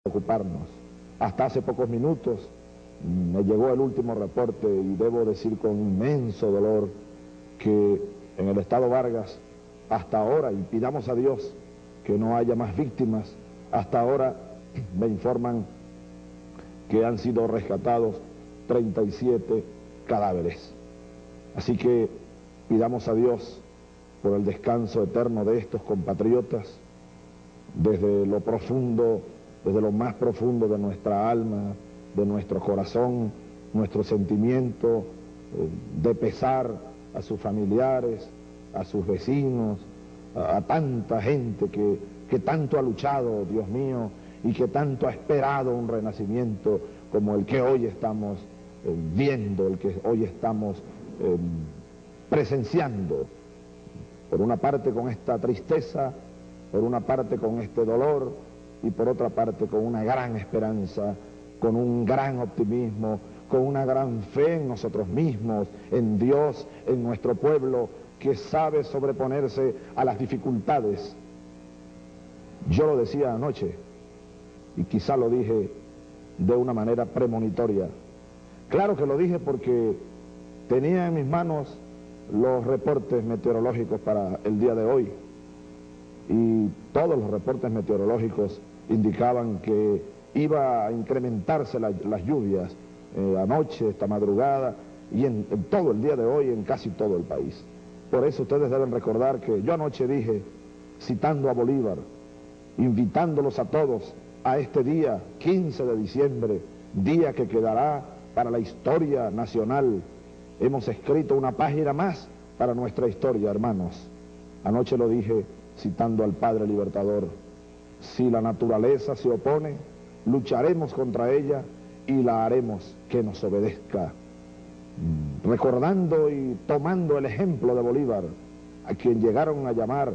ocuparnos. Hasta hace pocos minutos me llegó el último reporte y debo decir con inmenso dolor que en el estado Vargas, hasta ahora, y pidamos a Dios que no haya más víctimas, hasta ahora me informan que han sido rescatados 37 cadáveres. Así que pidamos a Dios por el descanso eterno de estos compatriotas, desde lo profundo, desde lo más profundo de nuestra alma, de nuestro corazón, nuestro sentimiento de pesar a sus familiares, a sus vecinos, a tanta gente que tanto ha luchado, Dios mío, y que tanto ha esperado un renacimiento como el que hoy estamos viendo, el que hoy estamos presenciando. Por una parte con esta tristeza, por una parte con este dolor y por otra parte con una gran esperanza, con un gran optimismo, con una gran fe en nosotros mismos, en Dios, en nuestro pueblo, que sabe sobreponerse a las dificultades. Yo lo decía anoche, y quizá lo dije de una manera premonitoria. Claro que lo dije porque tenía en mis manos los reportes meteorológicos para el día de hoy, y todos los reportes meteorológicos indicaban que iba a incrementarse las lluvias anoche, esta madrugada, y en todo el día de hoy en casi todo el país. Por eso ustedes deben recordar que yo anoche dije, citando a Bolívar, invitándolos a todos a este día, 15 de diciembre, día que quedará para la historia nacional. Hemos escrito una página más para nuestra historia, hermanos. Anoche lo dije citando al Padre Libertador: si la naturaleza se opone, lucharemos contra ella y la haremos que nos obedezca. Recordando y tomando el ejemplo de Bolívar, a quien llegaron a llamar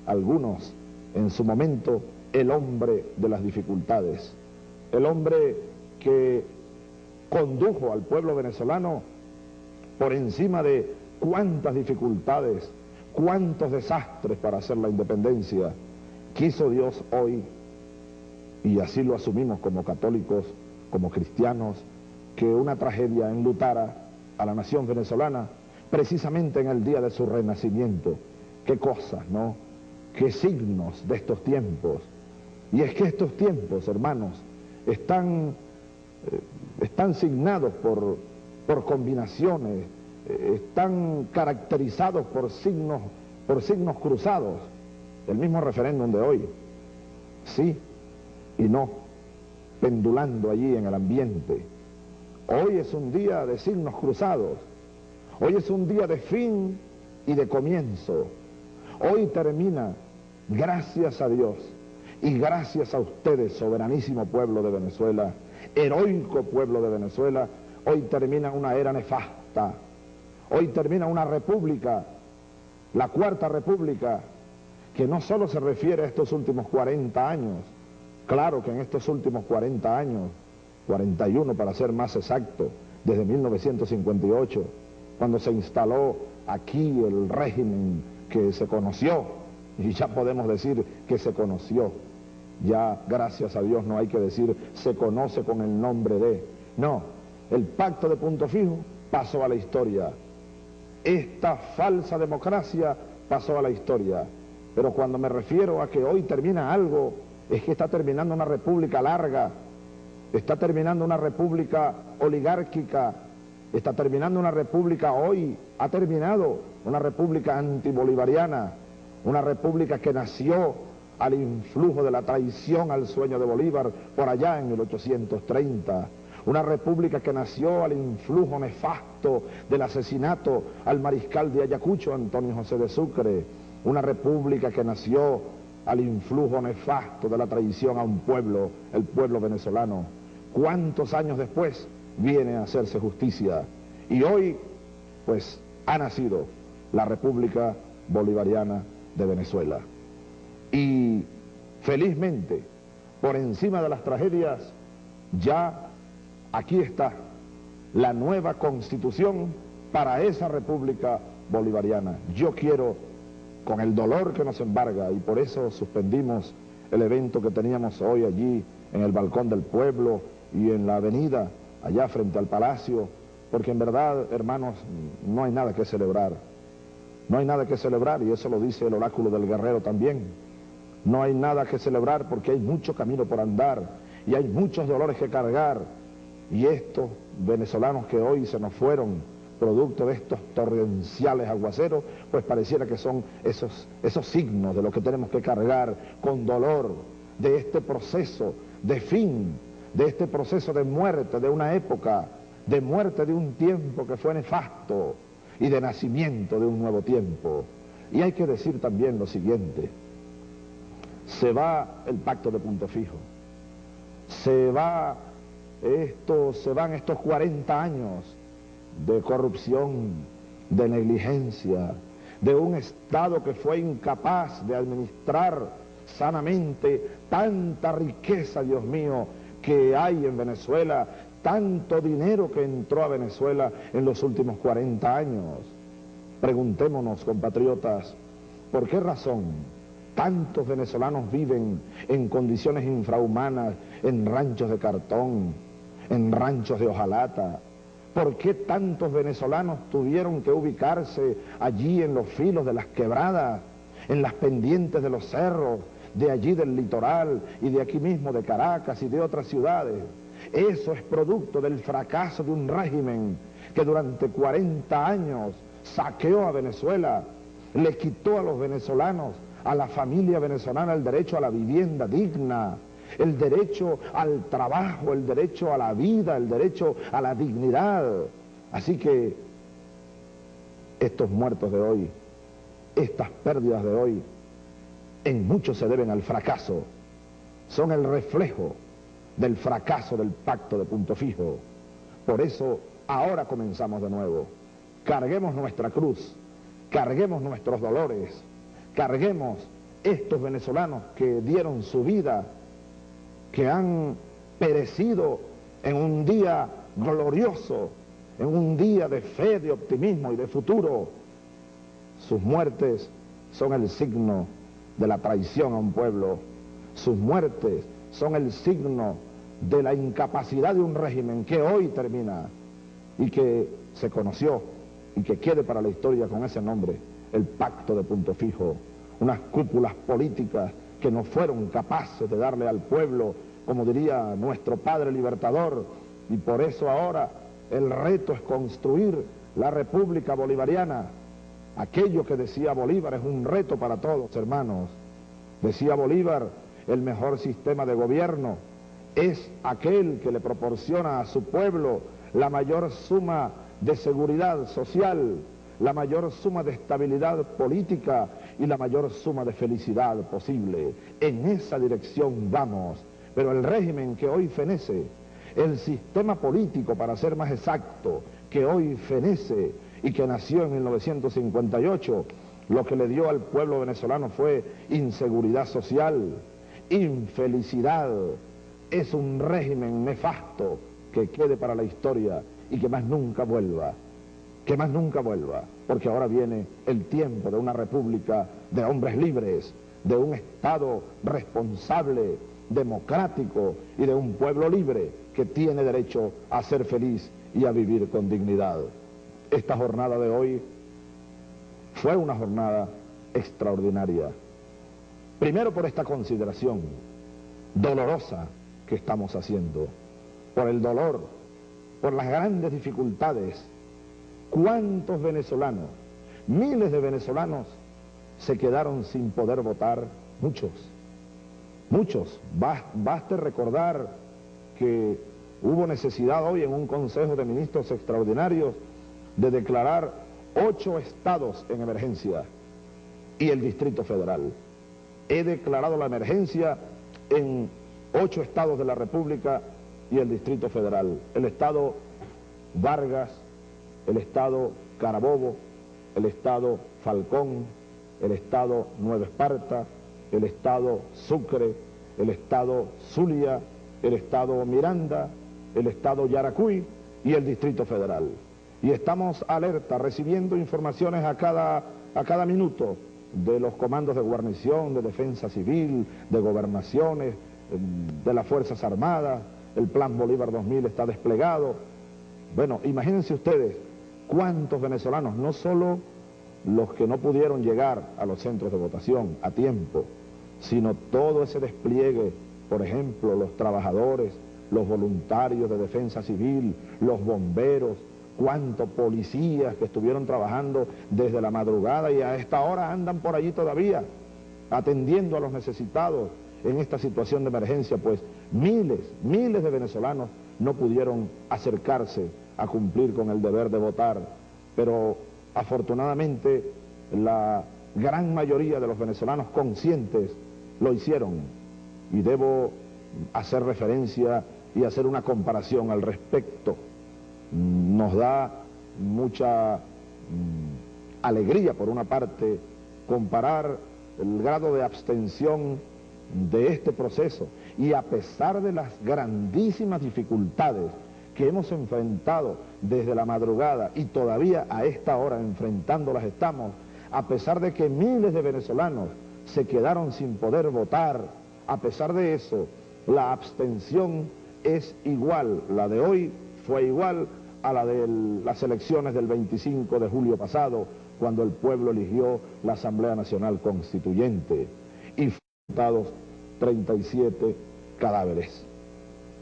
algunos en su momento el hombre de las dificultades, el hombre que condujo al pueblo venezolano por encima de cuántas dificultades, cuántos desastres para hacer la independencia. Quiso Dios hoy, y así lo asumimos como católicos, como cristianos, que una tragedia enlutara a la nación venezolana precisamente en el día de su renacimiento. Qué cosas, ¿no? Qué signos de estos tiempos. Y es que estos tiempos, hermanos, están signados por combinaciones, están caracterizados por signos cruzados. El mismo referéndum de hoy, sí y no, pendulando allí en el ambiente. Hoy es un día de signos cruzados, hoy es un día de fin y de comienzo. Hoy termina, gracias a Dios y gracias a ustedes, soberanísimo pueblo de Venezuela, heroico pueblo de Venezuela, hoy termina una era nefasta. Hoy termina una república, la Cuarta República, que no solo se refiere a estos últimos 40 años, claro que en estos últimos 40 años, 41 para ser más exacto, desde 1958, cuando se instaló aquí el régimen que se conoció, y ya podemos decir que se conoció, ya gracias a Dios no hay que decir se conoce con el nombre de, no, el pacto de Punto Fijo pasó a la historia. Esta falsa democracia pasó a la historia, pero cuando me refiero a que hoy termina algo, es que está terminando una república larga, está terminando una república oligárquica, está terminando una república hoy, ha terminado una república antibolivariana, una república que nació al influjo de la traición al sueño de Bolívar por allá en 1830, una república que nació al influjo nefasto del asesinato al mariscal de Ayacucho, Antonio José de Sucre, una república que nació al influjo nefasto de la traición a un pueblo, el pueblo venezolano. ¿Cuántos años después viene a hacerse justicia? Y hoy, pues, ha nacido la República Bolivariana de Venezuela. Y felizmente, por encima de las tragedias, ya aquí está la nueva constitución para esa República Bolivariana. Yo quiero, con el dolor que nos embarga, y por eso suspendimos el evento que teníamos hoy allí en el balcón del pueblo y en la avenida, allá frente al palacio, porque en verdad, hermanos, no hay nada que celebrar. No hay nada que celebrar, y eso lo dice el oráculo del guerrero también. No hay nada que celebrar porque hay mucho camino por andar y hay muchos dolores que cargar. Y estos venezolanos que hoy se nos fueron, producto de estos torrenciales aguaceros, pues pareciera que son esos signos de lo que tenemos que cargar con dolor, de este proceso de fin, de este proceso de muerte de una época, de muerte de un tiempo que fue nefasto y de nacimiento de un nuevo tiempo. Y hay que decir también lo siguiente: se va el pacto de Punto Fijo, se van estos 40 años de corrupción, de negligencia, de un Estado que fue incapaz de administrar sanamente tanta riqueza, Dios mío, que hay en Venezuela, tanto dinero que entró a Venezuela en los últimos 40 años. Preguntémonos, compatriotas, ¿por qué razón tantos venezolanos viven en condiciones infrahumanas, en ranchos de cartón, en ranchos de hojalata? ¿Por qué tantos venezolanos tuvieron que ubicarse allí en los filos de las quebradas, en las pendientes de los cerros, de allí del litoral y de aquí mismo de Caracas y de otras ciudades? Eso es producto del fracaso de un régimen que durante 40 años saqueó a Venezuela, le quitó a los venezolanos, a la familia venezolana, el derecho a la vivienda digna, el derecho al trabajo, el derecho a la vida, el derecho a la dignidad. Así que estos muertos de hoy, estas pérdidas de hoy, en mucho se deben al fracaso, son el reflejo del fracaso del pacto de Punto Fijo. Por eso ahora comenzamos de nuevo. Carguemos nuestra cruz, carguemos nuestros dolores, carguemos estos venezolanos que dieron su vida, que han perecido en un día glorioso, en un día de fe, de optimismo y de futuro. Sus muertes son el signo de la traición a un pueblo. Sus muertes son el signo de la incapacidad de un régimen que hoy termina y que se conoció y que quede para la historia con ese nombre, el pacto de Punto Fijo. Unas cúpulas políticas que no fueron capaces de darle al pueblo, como diría nuestro padre libertador, y por eso ahora el reto es construir la República Bolivariana. Aquello que decía Bolívar es un reto para todos, hermanos. Decía Bolívar, el mejor sistema de gobierno es aquel que le proporciona a su pueblo la mayor suma de seguridad social, la mayor suma de estabilidad política y la mayor suma de felicidad posible. En esa dirección vamos. Pero el régimen que hoy fenece, el sistema político, para ser más exacto, que hoy fenece y que nació en 1958, lo que le dio al pueblo venezolano fue inseguridad social, infelicidad. Es un régimen nefasto que quede para la historia y que más nunca vuelva. Que más nunca vuelva, porque ahora viene el tiempo de una república de hombres libres, de un Estado responsable, democrático y de un pueblo libre que tiene derecho a ser feliz y a vivir con dignidad. Esta jornada de hoy fue una jornada extraordinaria. Primero por esta consideración dolorosa que estamos haciendo, por el dolor, por las grandes dificultades. ¿Cuántos venezolanos, miles de venezolanos, se quedaron sin poder votar? Muchos. Baste recordar que hubo necesidad hoy en un Consejo de Ministros extraordinarios de declarar 8 estados en emergencia y el Distrito Federal. He declarado la emergencia en 8 estados de la República y el Distrito Federal. El estado Vargas, el estado Carabobo, el estado Falcón, el estado Nueva Esparta, el estado Sucre, el estado Zulia, el estado Miranda, el estado Yaracuy y el Distrito Federal. Y estamos alerta, recibiendo informaciones a cada minuto de los comandos de guarnición, de defensa civil, de gobernaciones, de las Fuerzas Armadas, el Plan Bolívar 2000 está desplegado. Bueno, imagínense ustedes cuántos venezolanos, no solo los que no pudieron llegar a los centros de votación a tiempo, sino todo ese despliegue, por ejemplo, los trabajadores, los voluntarios de defensa civil, los bomberos, cuántos policías que estuvieron trabajando desde la madrugada y a esta hora andan por allí todavía, atendiendo a los necesitados en esta situación de emergencia, pues miles de venezolanos no pudieron acercarse a cumplir con el deber de votar, pero afortunadamente la gran mayoría de los venezolanos conscientes lo hicieron, y debo hacer referencia y hacer una comparación al respecto. Nos da mucha alegría, por una parte, comparar el grado de abstención de este proceso, y a pesar de las grandísimas dificultades que hemos enfrentado desde la madrugada y todavía a esta hora enfrentándolas estamos, a pesar de que miles de venezolanos se quedaron sin poder votar, a pesar de eso, la abstención es igual, la de hoy fue igual a la de las elecciones del 25 de julio pasado, cuando el pueblo eligió la Asamblea Nacional Constituyente y fueron votados 37 cadáveres.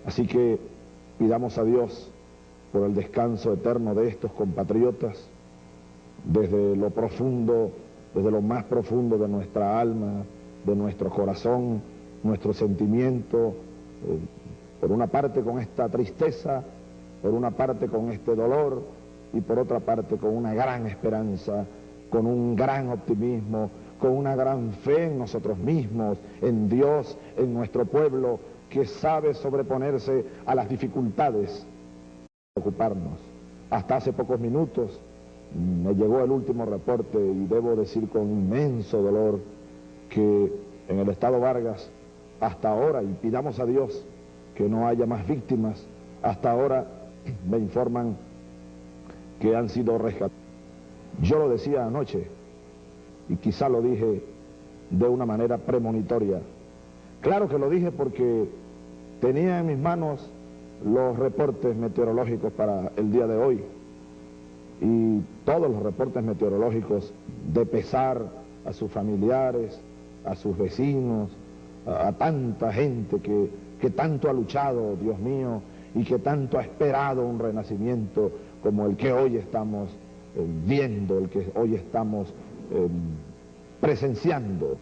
Así que pidamos a Dios por el descanso eterno de estos compatriotas, desde lo profundo, desde lo más profundo de nuestra alma, de nuestro corazón, nuestro sentimiento, por una parte con esta tristeza, por una parte con este dolor y por otra parte con una gran esperanza, con un gran optimismo, con una gran fe en nosotros mismos, en Dios, en nuestro pueblo, que sabe sobreponerse a las dificultades, ocuparnos. Hasta hace pocos minutos me llegó el último reporte y debo decir con inmenso dolor que en el estado Vargas, hasta ahora, y pidamos a Dios que no haya más víctimas, hasta ahora me informan que han sido rescatados. Yo lo decía anoche, y quizá lo dije de una manera premonitoria. Claro que lo dije porque tenía en mis manos los reportes meteorológicos para el día de hoy, y todos los reportes meteorológicos de pesar a sus familiares, a sus vecinos, a tanta gente que tanto ha luchado, Dios mío, y que tanto ha esperado un renacimiento como el que hoy estamos viendo, el que hoy estamos presenciando.